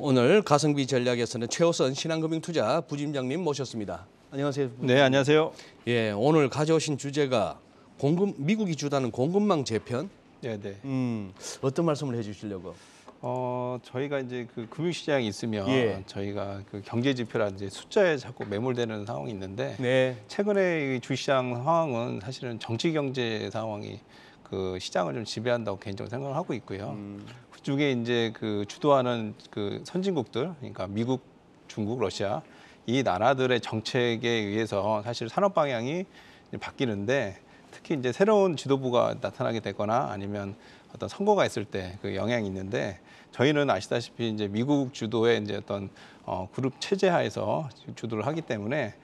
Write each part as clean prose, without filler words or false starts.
오늘 가성비 전략에서는 최호선 신한금융투자 부팀장님 모셨습니다. 안녕하세요. 네, 안녕하세요. 예, 오늘 가져오신 주제가 미국이 주도하는 공급망 재편. 네, 네. 어떤 말씀을 해주시려고? 저희가 이제 그 금융시장이 있으면 저희가 그 경제 지표라든지 숫자에 자꾸 매몰되는 상황이 있는데 최근에 이 주시장 상황은 사실은 정치 경제 상황이 그 시장을 좀 지배한다고 개인적으로 생각을 하고 있고요. 그중에 이제 그 주도하는 그 선진국들, 그러니까 미국, 중국, 러시아 이 나라들의 정책에 의해서 사실 산업 방향이 바뀌는데 특히 이제 새로운 지도부가 나타나게 되거나 아니면 어떤 선거가 있을 때 그 영향이 있는데 저희는 아시다시피 이제 미국 주도의 이제 어떤 그룹 체제 하에서 주도를 하기 때문에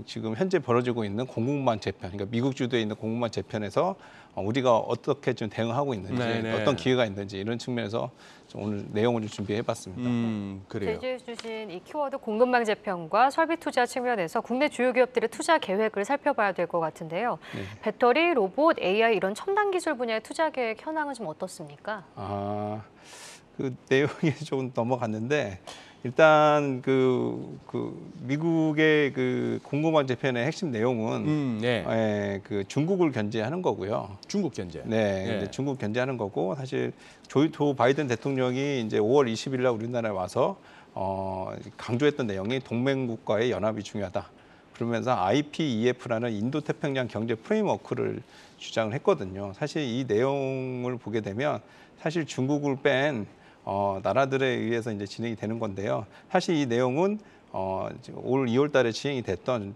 지금 현재 벌어지고 있는 공급망 재편, 그러니까 미국 주도에 있는 공급망 재편에서 우리가 어떻게 좀 대응하고 있는지, 어떤 기회가 있는지 이런 측면에서 좀 오늘 내용을 좀 준비해봤습니다. 그래요. 제시해 주신 이 키워드 공급망 재편과 설비 투자 측면에서 국내 주요 기업들의 투자 계획을 살펴봐야 될 것 같은데요. 배터리, 로봇, AI 이런 첨단 기술 분야의 투자 계획 현황은 좀 어떻습니까? 그 내용이 좀 넘어갔는데 일단 그 미국의 그 공급망 재편의 핵심 내용은 그 중국을 견제하는 거고요. 중국 견제. 네, 중국 견제하는 거고 사실 조 바이든 대통령이 이제 5월 20일 날 우리나라에 와서 강조했던 내용이 동맹국과의 연합이 중요하다. 그러면서 IPEF라는 인도 태평양 경제 프레임워크를 주장을 했거든요. 사실 이 내용을 보게 되면 사실 중국을 뺀 나라들에 의해서 이제 진행이 되는 건데요. 사실 이 내용은 올 2월 달에 진행이 됐던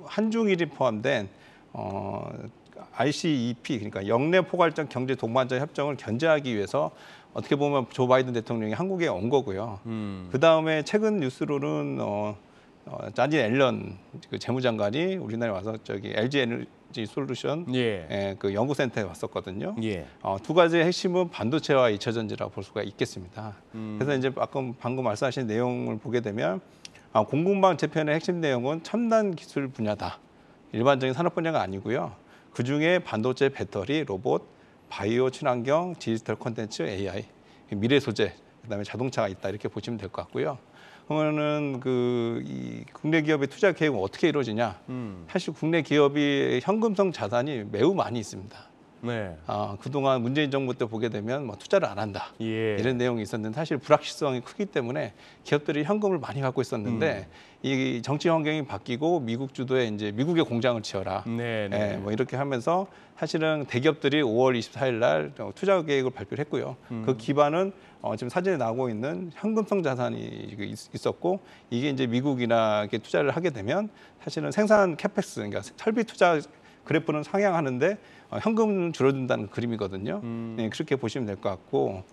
한중일이 포함된 RCEP, 그러니까 영내 포괄적 경제 동반자 협정을 견제하기 위해서 어떻게 보면 조 바이든 대통령이 한국에 온 거고요. 그 다음에 최근 뉴스로는 자닛 앨런 그 재무장관이 우리나라에 와서 저기 LG 에너지 솔루션 그 연구센터에 왔었거든요. 두 가지의 핵심은 반도체와 2차 전지라고 볼 수가 있겠습니다. 그래서 이제 방금 말씀하신 내용을 보게 되면 공급망 재편의 핵심 내용은 첨단 기술 분야다. 일반적인 산업 분야가 아니고요. 그중에 반도체, 배터리, 로봇, 바이오, 친환경, 디지털 콘텐츠, AI, 미래 소재, 그다음에 자동차가 있다 이렇게 보시면 될 것 같고요. 그러면은 이 국내 기업의 투자 계획은 어떻게 이루어지냐? 사실 국내 기업이 현금성 자산이 매우 많이 있습니다. 그동안 문재인 정부 때 보게 되면 뭐 투자를 안 한다 이런 내용이 있었는데 사실 불확실성이 크기 때문에 기업들이 현금을 많이 갖고 있었는데 이 정치 환경이 바뀌고 미국 주도의 이제 미국의 공장을 지어라 뭐 이렇게 하면서 사실은 대기업들이 5월 24일 날 투자 계획을 발표를 했고요. 그 기반은 지금 사진에 나오고 있는 현금성 자산이 있었고 이게 이제 미국이나 이렇게 투자를 하게 되면 사실은 생산 캐펙스, 그러니까 설비 투자 그래프는 상향하는데 현금은 줄어든다는 그림이거든요. 그렇게 보시면 될 것 같고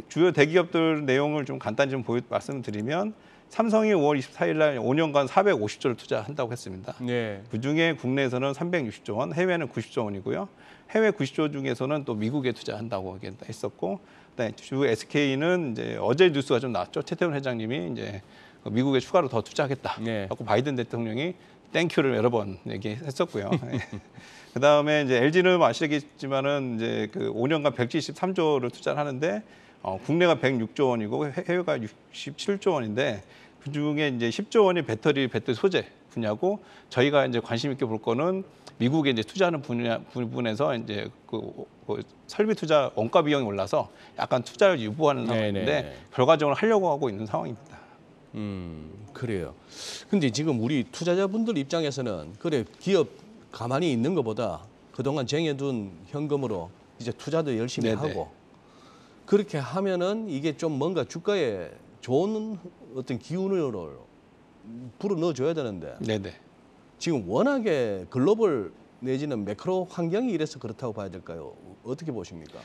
주요 대기업들 내용을 좀 간단히 좀 말씀드리면 삼성이 5월 24일 날 5년간 450조를 투자한다고 했습니다. 그중에 국내에서는 360조 원, 해외는 90조 원이고요. 해외 90조 중에서는 또 미국에 투자한다고 했었고, 주 SK는 이제 어제 뉴스가 좀 나왔죠. 최태원 회장님이 이제 미국에 추가로 더 투자하겠다. 그래서 바이든 대통령이 땡큐를 여러 번 얘기했었고요. 그다음에 이제 LG는 아시겠지만은 이제 그 5년간 173조를 투자를 하는데 국내가 106조 원이고 해외가 67조 원인데 그 중에 이제 10조 원이 배터리 소재 분야고 저희가 이제 관심 있게 볼 거는 미국에 이제 투자하는 부분에서 이제 그 설비 투자 원가 비용이 올라서 약간 투자를 유보하는 상황인데 결과적으로 하려고 하고 있는 상황입니다. 그래요. 근데 지금 우리 투자자분들 입장에서는 그래 기업 가만히 있는 것보다 그동안 쟁여둔 현금으로 이제 투자도 열심히 하고 그렇게 하면은 이게 좀 뭔가 주가에 좋은 어떤 기운을 불어 넣어줘야 되는데 지금 워낙에 글로벌 내지는 매크로 환경이 이래서 그렇다고 봐야 될까요? 어떻게 보십니까?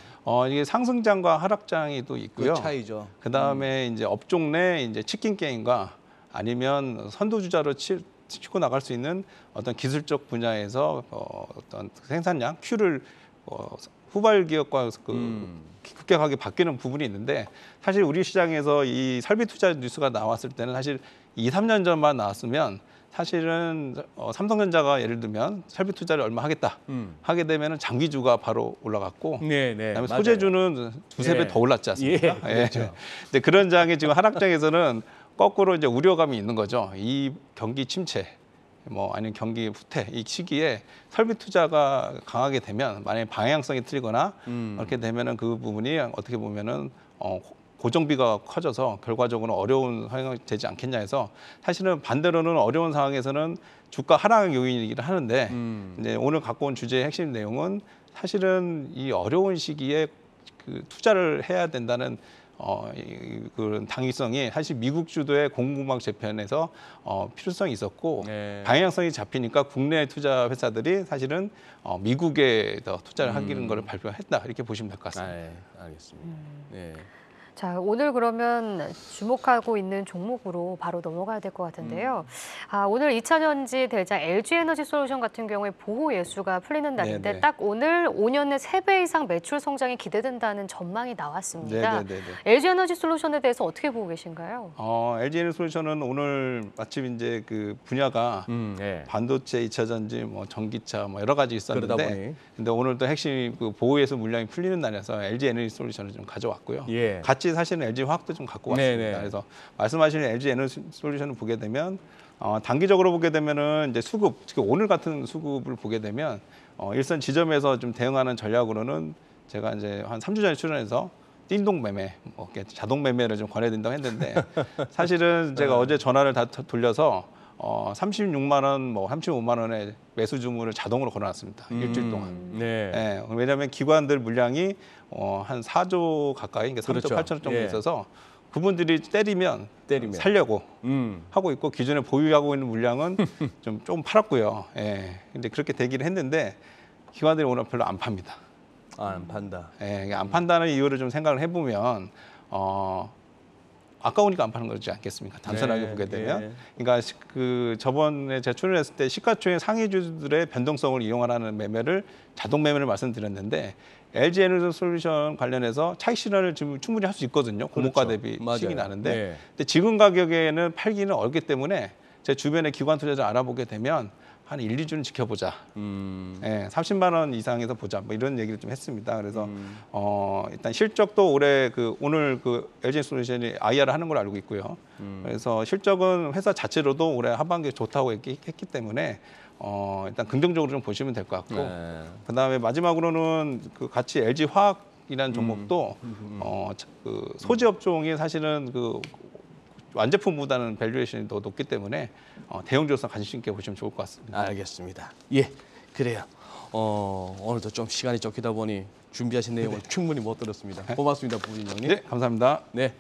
이게 상승장과 하락장이 또 있고요. 그 차이죠. 그다음에 이제 업종 내 이제 치킨 게임과 아니면 선두주자로 치고 나갈 수 있는 어떤 기술적 분야에서 어떤 생산량, 큐를 후발 기업과 급격하게 바뀌는 부분이 있는데 사실 우리 시장에서 이 설비 투자 뉴스가 나왔을 때는 사실 2, 3년 전만 나왔으면 사실은 삼성전자가 예를 들면 설비 투자를 얼마 하겠다 하게 되면은 장기주가 바로 올라갔고 네, 그다음에 맞아요. 소재주는 두세 배 예. 더 올랐지 않습니까? 예, 그렇죠. 근데 그런 장에 지금 하락장에서는 거꾸로 이제 우려감이 있는 거죠. 이 경기 침체, 뭐 아니면 경기 후퇴 이 시기에 설비 투자가 강하게 되면 만약에 방향성이 틀리거나 그렇게 되면은 그 부분이 어떻게 보면은 고정비가 커져서 결과적으로 어려운 상황이 되지 않겠냐 해서 사실은 반대로는 어려운 상황에서는 주가 하락 요인이긴 하는데 이제 오늘 갖고 온 주제의 핵심 내용은 사실은 이 어려운 시기에 그 투자를 해야 된다는 그런 당위성이 사실 미국 주도의 공급망 재편에서 필요성이 있었고 네. 방향성이 잡히니까 국내 투자 회사들이 사실은 미국에 더 투자를 하기는 거를 발표했다 이렇게 보시면 될 것 같습니다. 아, 예, 알겠습니다. 네. 자, 오늘 그러면 주목하고 있는 종목으로 바로 넘어가야 될 것 같은데요. 오늘 2차전지 대장 LG에너지솔루션 같은 경우에 보호 예수가 풀리는 날인데 네네. 딱 오늘 5년 내 3배 이상 매출 성장이 기대된다는 전망이 나왔습니다. 네네네. LG에너지솔루션에 대해서 어떻게 보고 계신가요? LG에너지솔루션은 오늘 마침 이제 그 분야가 예. 반도체, 2차전지, 뭐 전기차, 뭐 여러 가지 그러다 있었는데, 보니. 근데 오늘 또 핵심 그 보호예수 물량이 풀리는 날이라서 LG에너지솔루션을 좀 가져왔고요. 예. 같이 사실은 LG화학도 좀 갖고 왔습니다. 네네. 그래서 말씀하시는 LG에너지솔루션을 보게 되면 단기적으로 보게 되면은 이제 수급, 특히 오늘 같은 수급을 보게 되면 일선 지점에서 좀 대응하는 전략으로는 제가 이제 한 3주 전에 출연해서 띵동 매매, 뭐 이렇게 자동 매매를 좀 권해드린다고 했는데 사실은 제가 어제 전화를 다 돌려서 36만 원, 뭐 35만 원의 매수 주문을 자동으로 걸어놨습니다. 일주일 동안. 네. 예, 왜냐하면 기관들 물량이 한 4조 가까이, 그러니까 3조 그렇죠. 8천억 정도 예. 있어서 그분들이 때리면 때리면. 살려고 음. 하고 있고 기존에 보유하고 있는 물량은 좀 팔았고요. 예, 근데 그렇게 되기를 했는데 기관들이 오늘 별로 안 팝니다. 안 판다. 예, 안 판다는 이유를 좀 생각을 해보면 아까우니까 안 파는 거지 않겠습니까? 단순하게 네, 보게 되면. 예. 그러니까 그 저번에 제가 출연했을 때 시가총액 상위주들의 변동성을 이용하는 매매를 자동 매매를 말씀드렸는데 LG에너지솔루션 관련해서 차익 실현을 지금 충분히 할 수 있거든요. 고목가 그렇죠. 대비 맞아요. 수익이 나는데 네. 근데 지금 가격에는 팔기는 어렵기 때문에 제 주변의 기관 투자자 알아보게 되면 한 1, 2주는 지켜보자. 예, 30만 원 이상에서 보자. 뭐 이런 얘기를 좀 했습니다. 그래서 일단 실적도 올해 오늘 LG솔루션이 IR을 하는 걸로 알고 있고요. 그래서 실적은 회사 자체로도 올해 하반기에 좋다고 했기 때문에 일단 긍정적으로 좀 보시면 될 것 같고 네. 그다음에 마지막으로는 그 같이 LG화학이라는 종목도 그 소재 업종이 사실은 그 완제품보다는 밸류에이션이 더 높기 때문에 대형주로서 관심 있게 보시면 좋을 것 같습니다. 알겠습니다. 예, 그래요. 오늘도 좀 시간이 쫓기다 보니 준비하신 내용을 충분히 못 들었습니다. 고맙습니다, 부인장님. 네, 감사합니다. 네.